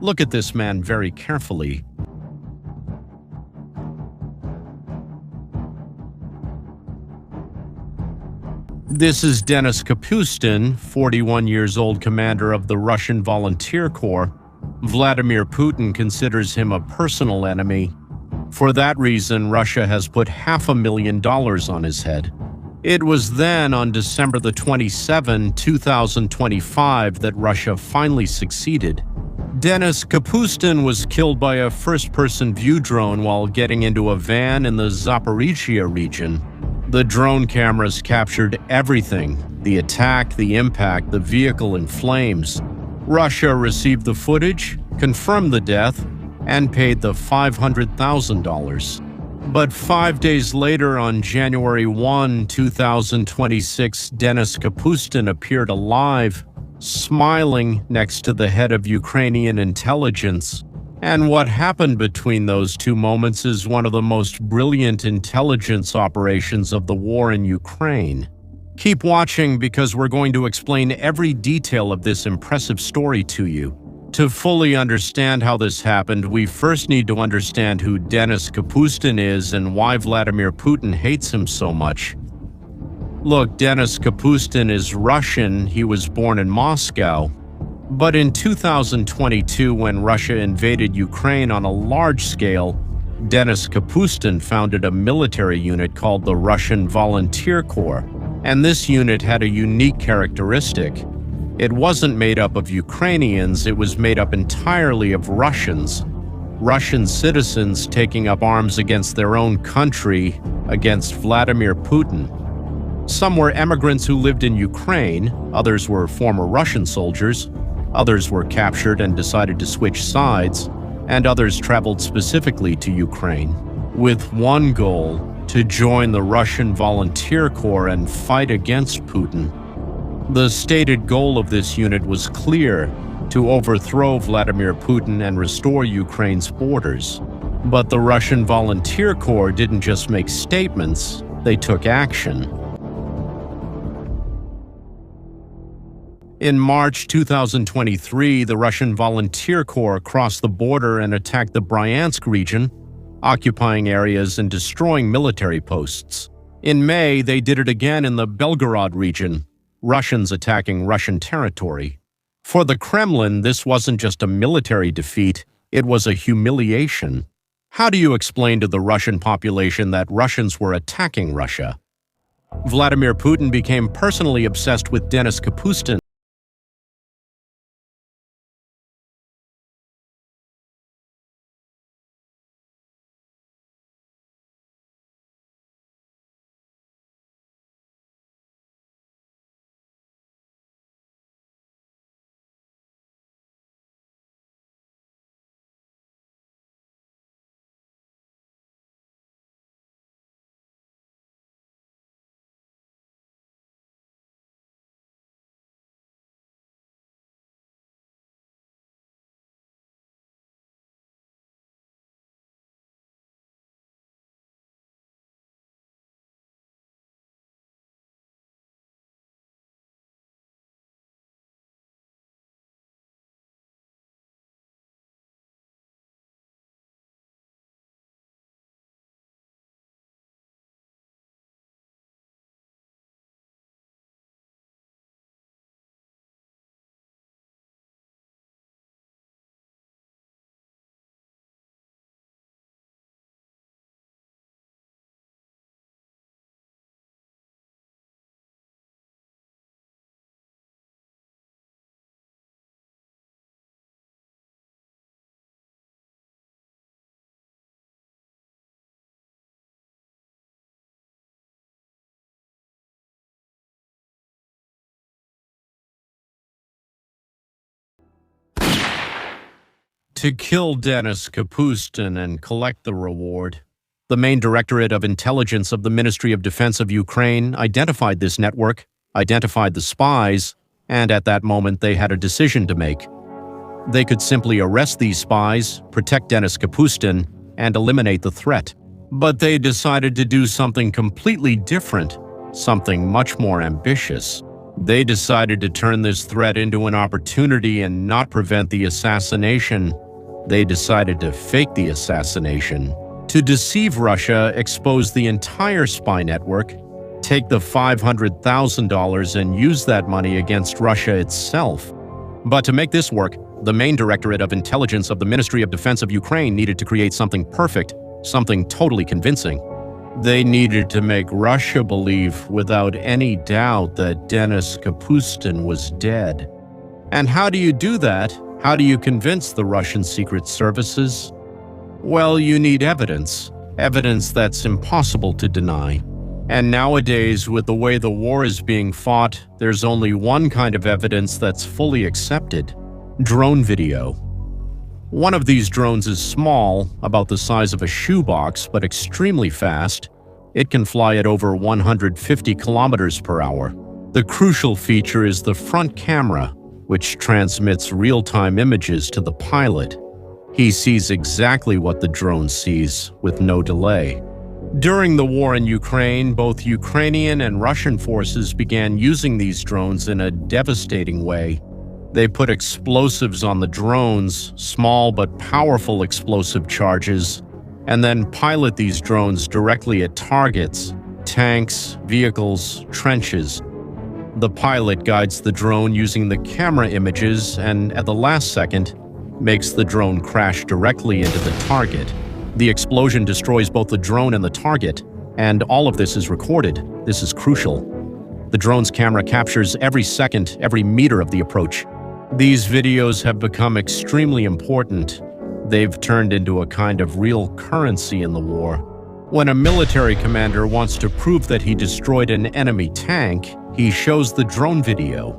Look at this man very carefully. This is Denis Kapustin, 41 years old, commander of the Russian Volunteer Corps. Vladimir Putin considers him a personal enemy. For that reason, Russia has put $500,000 on his head. It was then, on December the 27th, 2025, that Russia finally succeeded. Denis Kapustin was killed by a first-person view drone while getting into a van in the Zaporizhia region. The drone cameras captured everything: the attack, the impact, the vehicle in flames. Russia received the footage, confirmed the death, and paid the $500,000. But 5 days later, on January 1, 2026, Denis Kapustin appeared alive, smiling next to the head of Ukrainian intelligence. And what happened between those two moments is one of the most brilliant intelligence operations of the war in Ukraine. Keep watching, because we're going to explain every detail of this impressive story to you. To fully understand how this happened, we first need to understand who Denis Kapustin is and why Vladimir Putin hates him so much. Look, Denis Kapustin is Russian. He was born in Moscow. But in 2022, when Russia invaded Ukraine on a large scale, Denis Kapustin founded a military unit called the Russian Volunteer Corps. And this unit had a unique characteristic. It wasn't made up of Ukrainians, it was made up entirely of Russians. Russian citizens taking up arms against their own country, against Vladimir Putin. Some were immigrants who lived in Ukraine, others were former Russian soldiers, others were captured and decided to switch sides, and others traveled specifically to Ukraine, with one goal: to join the Russian Volunteer Corps and fight against Putin. The stated goal of this unit was clear: to overthrow Vladimir Putin and restore Ukraine's borders. But the Russian Volunteer Corps didn't just make statements, they took action. In March 2023, the Russian Volunteer Corps crossed the border and attacked the Bryansk region, occupying areas and destroying military posts. In May, they did it again in the Belgorod region, Russians attacking Russian territory. For the Kremlin, this wasn't just a military defeat, it was a humiliation. How do you explain to the Russian population that Russians were attacking Russia? Vladimir Putin became personally obsessed with Denis Kapustin. To kill Denis Kapustin and collect the reward, the main Directorate of Intelligence of the Ministry of Defense of Ukraine identified this network, identified the spies, and at that moment they had a decision to make. They could simply arrest these spies, protect Denis Kapustin, and eliminate the threat. But they decided to do something completely different, something much more ambitious. They decided to turn this threat into an opportunity and not prevent the assassination. They decided to fake the assassination. To deceive Russia, expose the entire spy network, take the $500,000 and use that money against Russia itself. But to make this work, the main Directorate of Intelligence of the Ministry of Defense of Ukraine needed to create something perfect, something totally convincing. They needed to make Russia believe without any doubt that Denis Kapustin was dead. And how do you do that? How do you convince the Russian secret services? Well, you need evidence. Evidence that's impossible to deny. And nowadays, with the way the war is being fought, there's only one kind of evidence that's fully accepted: drone video. One of these drones is small, about the size of a shoebox, but extremely fast. It can fly at over 150 kilometers per hour. The crucial feature is the front camera, which transmits real-time images to the pilot. He sees exactly what the drone sees, with no delay. During the war in Ukraine, both Ukrainian and Russian forces began using these drones in a devastating way. They put explosives on the drones, small but powerful explosive charges, and then pilot these drones directly at targets, tanks, vehicles, trenches. The pilot guides the drone using the camera images and, at the last second, makes the drone crash directly into the target. The explosion destroys both the drone and the target, and all of this is recorded. This is crucial. The drone's camera captures every second, every meter of the approach. These videos have become extremely important. They've turned into a kind of real currency in the war. When a military commander wants to prove that he destroyed an enemy tank, he shows the drone video.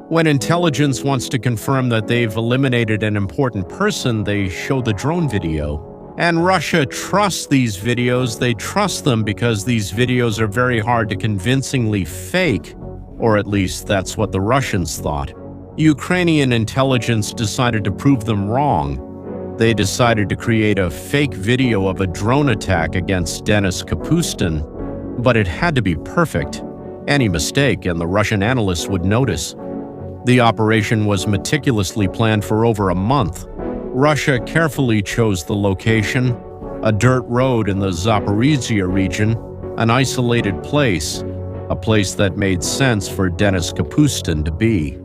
When intelligence wants to confirm that they've eliminated an important person, they show the drone video. And Russia trusts these videos. They trust them because these videos are very hard to convincingly fake, or at least that's what the Russians thought. Ukrainian intelligence decided to prove them wrong. They decided to create a fake video of a drone attack against Denis Kapustin, but it had to be perfect. Any mistake and the Russian analysts would notice. The operation was meticulously planned for over a month. Russia carefully chose the location, a dirt road in the Zaporizhia region, an isolated place, a place that made sense for Denis Kapustin to be.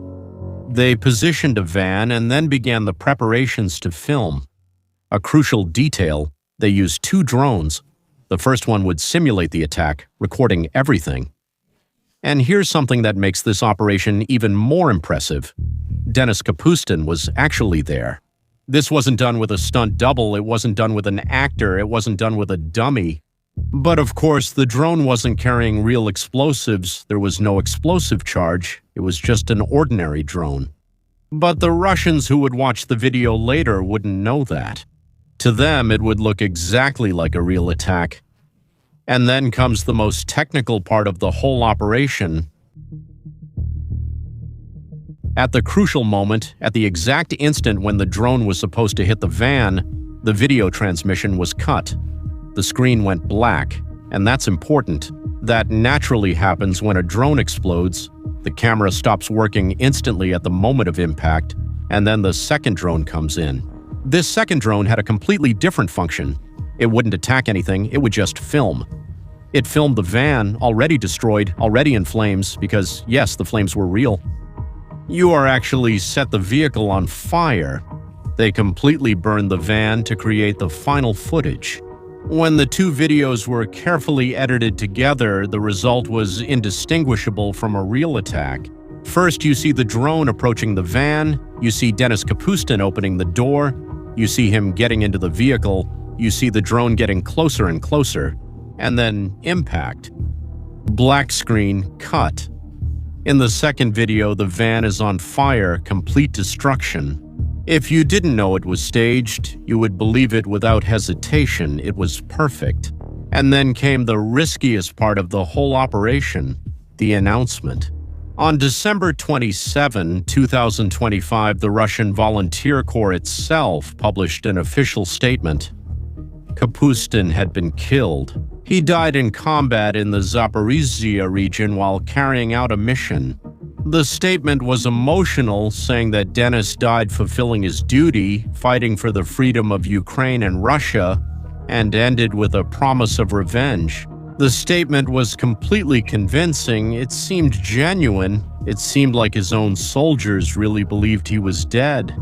They positioned a van and then began the preparations to film. A crucial detail, they used 2 drones. The first one would simulate the attack, recording everything. And here's something that makes this operation even more impressive. Denis Kapustin was actually there. This wasn't done with a stunt double, it wasn't done with an actor, it wasn't done with a dummy. But of course, the drone wasn't carrying real explosives, there was no explosive charge, it was just an ordinary drone. But the Russians who would watch the video later wouldn't know that. To them, it would look exactly like a real attack. And then comes the most technical part of the whole operation. At the crucial moment, at the exact instant when the drone was supposed to hit the van, the video transmission was cut. The screen went black, and that's important. That naturally happens when a drone explodes. The camera stops working instantly at the moment of impact, and then the second drone comes in. This second drone had a completely different function. It wouldn't attack anything, it would just film. It filmed the van, already destroyed, already in flames, because yes, the flames were real. You are actually set the vehicle on fire. They completely burned the van to create the final footage. When the 2 videos were carefully edited together, the result was indistinguishable from a real attack. First, you see the drone approaching the van, you see Denis Kapustin opening the door, you see him getting into the vehicle, you see the drone getting closer and closer, and then impact. Black screen, cut. In the second video, the van is on fire, complete destruction. If you didn't know it was staged, you would believe it without hesitation. It was perfect. And then came the riskiest part of the whole operation, the announcement. On December 27, 2025, the Russian Volunteer Corps itself published an official statement. Kapustin had been killed. He died in combat in the Zaporizhia region while carrying out a mission. The statement was emotional, saying that Denis died fulfilling his duty, fighting for the freedom of Ukraine and Russia, and ended with a promise of revenge. The statement was completely convincing. It seemed genuine. It seemed like his own soldiers really believed he was dead.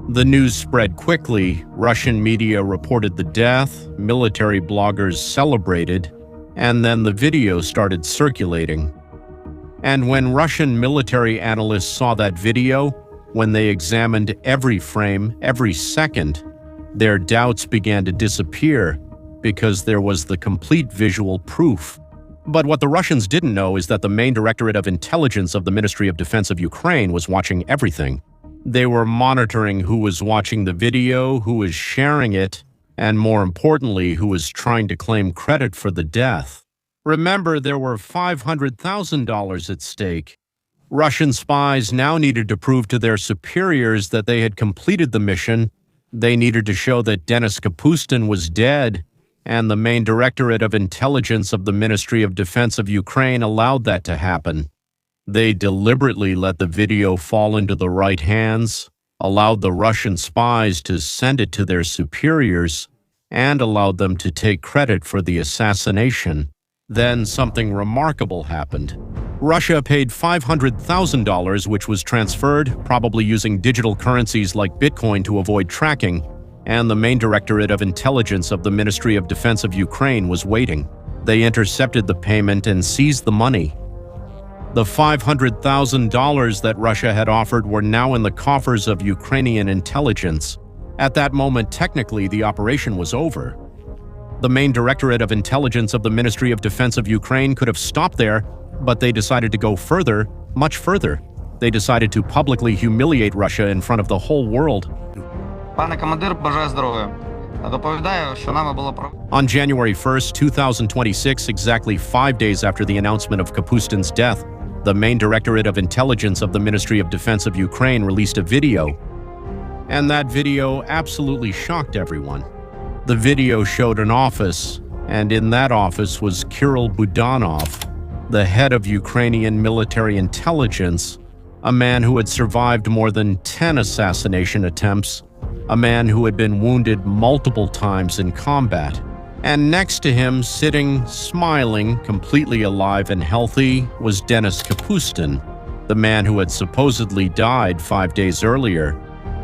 The news spread quickly. Russian media reported the death, military bloggers celebrated, and then the video started circulating. And when Russian military analysts saw that video, when they examined every frame, every second, their doubts began to disappear because there was the complete visual proof. But what the Russians didn't know is that the main Directorate of Intelligence of the Ministry of Defense of Ukraine was watching everything. They were monitoring who was watching the video, who was sharing it, and more importantly, who was trying to claim credit for the death. Remember, there were $500,000 at stake. Russian spies now needed to prove to their superiors that they had completed the mission. They needed to show that Denis Kapustin was dead, and the main Directorate of Intelligence of the Ministry of Defense of Ukraine allowed that to happen. They deliberately let the video fall into the right hands, allowed the Russian spies to send it to their superiors, and allowed them to take credit for the assassination. Then something remarkable happened. Russia paid $500,000, which was transferred, probably using digital currencies like Bitcoin to avoid tracking, and the main Directorate of Intelligence of the Ministry of Defense of Ukraine was waiting. They intercepted the payment and seized the money. The $500,000 that Russia had offered were now in the coffers of Ukrainian intelligence. At that moment, technically, the operation was over. The main Directorate of Intelligence of the Ministry of Defense of Ukraine could have stopped there, but they decided to go further, much further. They decided to publicly humiliate Russia in front of the whole world. On January 1st, 2026, exactly 5 days after the announcement of Kapustin's death, the main Directorate of Intelligence of the Ministry of Defense of Ukraine released a video. And that video absolutely shocked everyone. The video showed an office, and in that office was Kirill Budanov, the head of Ukrainian military intelligence, a man who had survived more than 10 assassination attempts, a man who had been wounded multiple times in combat. And next to him, sitting, smiling, completely alive and healthy, was Denis Kapustin, the man who had supposedly died 5 days earlier.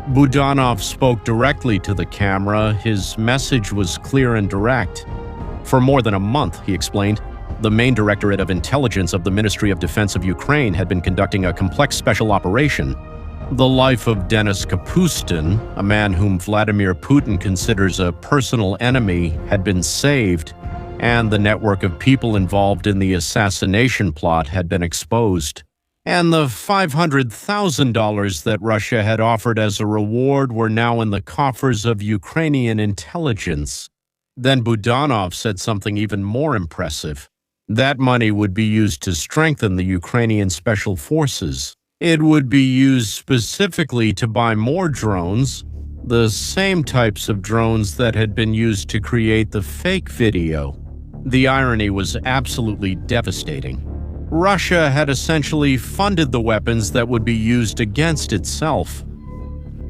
Budanov spoke directly to the camera. His message was clear and direct. For more than a month, he explained, the main Directorate of Intelligence of the Ministry of Defense of Ukraine had been conducting a complex special operation. The life of Denis Kapustin, a man whom Vladimir Putin considers a personal enemy, had been saved, and the network of people involved in the assassination plot had been exposed. And the $500,000 that Russia had offered as a reward were now in the coffers of Ukrainian intelligence. Then Budanov said something even more impressive. That money would be used to strengthen the Ukrainian special forces. It would be used specifically to buy more drones, the same types of drones that had been used to create the fake video. The irony was absolutely devastating. Russia had essentially funded the weapons that would be used against itself.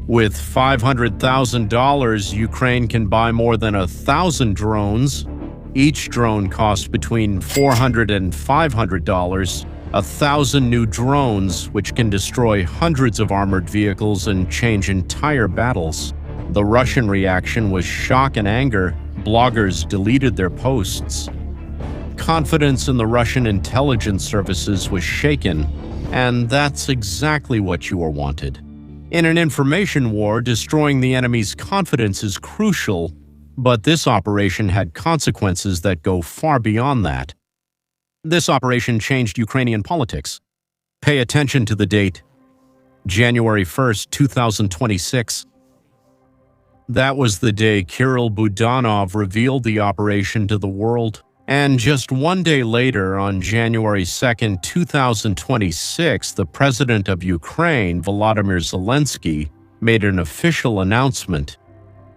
With $500,000, Ukraine can buy more than 1,000 drones. Each drone costs between $400 and $500. 1,000 new drones, which can destroy hundreds of armored vehicles and change entire battles. The Russian reaction was shock and anger. Bloggers deleted their posts. Confidence in the Russian intelligence services was shaken, and that's exactly what you are wanted. In an information war, destroying the enemy's confidence is crucial, but this operation had consequences that go far beyond that. This operation changed Ukrainian politics. Pay attention to the date, January 1st, 2026. That was the day Kirill Budanov revealed the operation to the world. And just 1 day later, on January 2nd, 2026, the president of Ukraine, Volodymyr Zelensky, made an official announcement.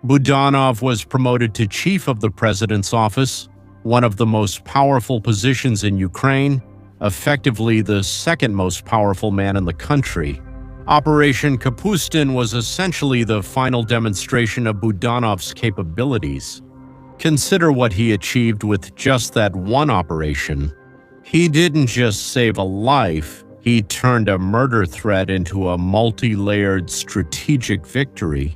Budanov was promoted to chief of the president's office, one of the most powerful positions in Ukraine, effectively the second most powerful man in the country. Operation Kapustin was essentially the final demonstration of Budanov's capabilities. Consider what he achieved with just that one operation. He didn't just save a life, he turned a murder threat into a multi-layered strategic victory.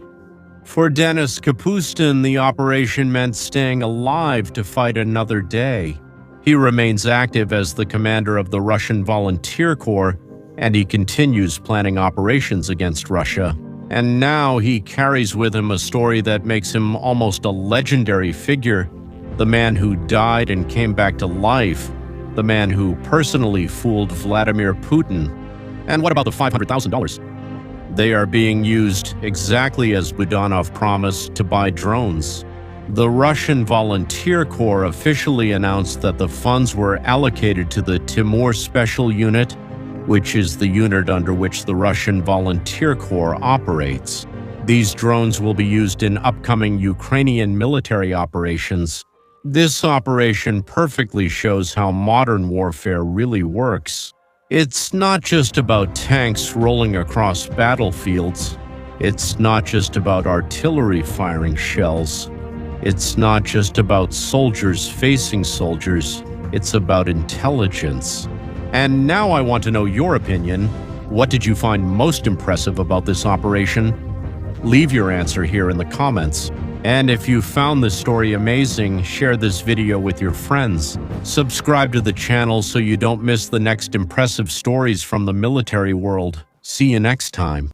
For Denis Kapustin, the operation meant staying alive to fight another day. He remains active as the commander of the Russian Volunteer Corps, and he continues planning operations against Russia. And now he carries with him a story that makes him almost a legendary figure, the man who died and came back to life, the man who personally fooled Vladimir Putin. And what about the $500,000? They are being used exactly as Budanov promised to buy drones. The Russian Volunteer Corps officially announced that the funds were allocated to the Timur Special Unit, which is the unit under which the Russian Volunteer Corps operates. These drones will be used in upcoming Ukrainian military operations. This operation perfectly shows how modern warfare really works. It's not just about tanks rolling across battlefields. It's not just about artillery firing shells. It's not just about soldiers facing soldiers. It's about intelligence. And now I want to know your opinion. What did you find most impressive about this operation? Leave your answer here in the comments. And if you found this story amazing, share this video with your friends. Subscribe to the channel so you don't miss the next impressive stories from the military world. See you next time.